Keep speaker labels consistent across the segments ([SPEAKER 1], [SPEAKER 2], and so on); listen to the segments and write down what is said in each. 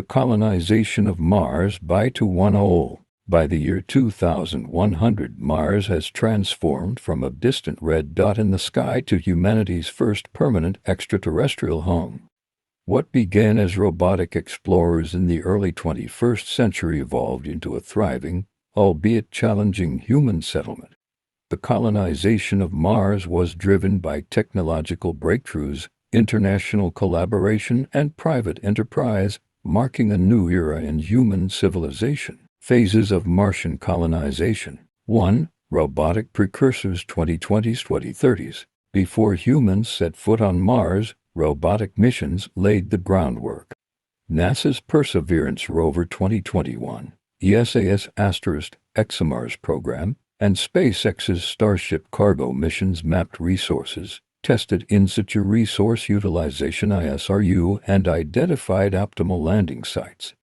[SPEAKER 1] colonization of Mars by 2100. By the year 2100, Mars has transformed from a distant red dot in the sky to humanity's first permanent extraterrestrial home. What began as robotic explorers in the early 21st century evolved into a thriving, albeit challenging, human settlement. The colonization of Mars was driven by technological breakthroughs, international collaboration, and private enterprise, marking a new era in human civilization. Phases of Martian colonization. 1. Robotic precursors 2020s-2030s. Before humans set foot on Mars, robotic missions laid the groundwork. NASA's Perseverance rover 2021, ESA's *ExoMars program, and SpaceX's Starship cargo missions mapped resources, tested in-situ resource utilization (ISRU), and identified optimal landing sites.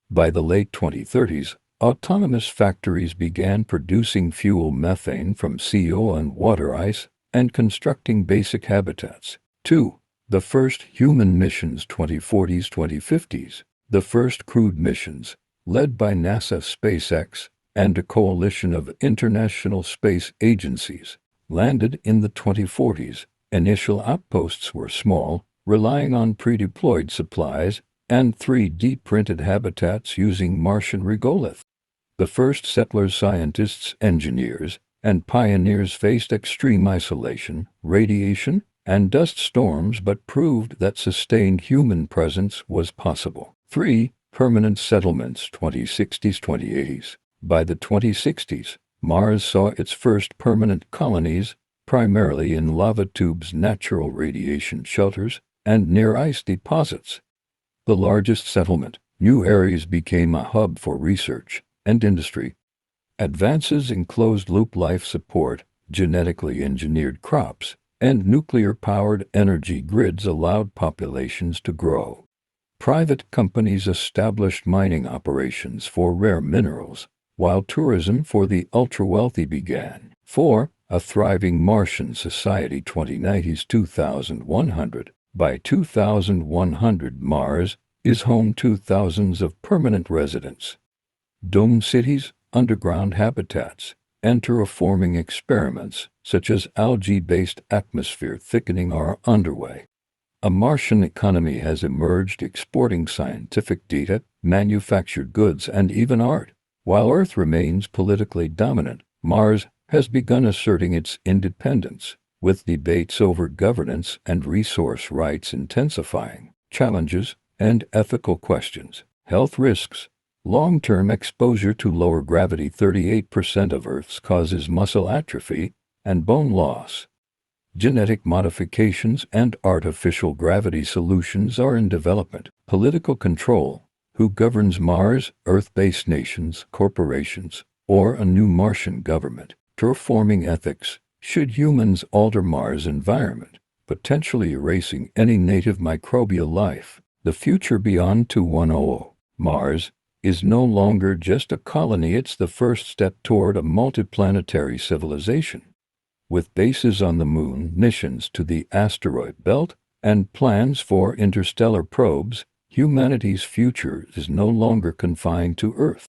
[SPEAKER 1] By the late 2030s, autonomous factories began producing fuel methane from CO and water ice and constructing basic habitats. 2. The first human missions 2040s-2050s. The first crewed missions, led by NASA, SpaceX, and a coalition of international space agencies, landed in the 2040s. Initial outposts were small, relying on pre-deployed supplies and 3D-printed habitats using Martian regolith. The first settlers, scientists, engineers, and pioneers faced extreme isolation, radiation, and dust storms, but proved that sustained human presence was possible. 3. Permanent settlements 2060s-2080s. By the 2060s, Mars saw its first permanent colonies, primarily in lava tubes, natural radiation shelters, and near ice deposits. The largest settlement, New Ares, became a hub for research and industry. Advances in closed-loop life support, genetically engineered crops, and nuclear-powered energy grids allowed populations to grow. Private companies established mining operations for rare minerals, while tourism for the ultra-wealthy began. 4. A thriving Martian society 2090s-2100. By 2100, Mars is home to thousands of permanent residents. Dome cities, underground habitats, and terraforming experiments, such as algae-based atmosphere thickening, are underway. A Martian economy has emerged, exporting scientific data, manufactured goods, and even art. While Earth remains politically dominant, Mars has begun asserting its independence, with debates over governance and resource rights intensifying. Challenges and ethical questions. Health risks. Long-term exposure to lower gravity. 38% of Earth's causes muscle atrophy and bone loss. Genetic modifications and artificial gravity solutions are in development. Political control. Who governs Mars? Earth-based nations, corporations, or a new Martian government? Terraforming ethics. Should humans alter Mars' environment, potentially erasing any native microbial life? The future beyond 2100. Mars is no longer just a colony, it's the first step toward a multiplanetary civilization. With bases on the Moon, missions to the asteroid belt, and plans for interstellar probes, humanity's future is no longer confined to Earth.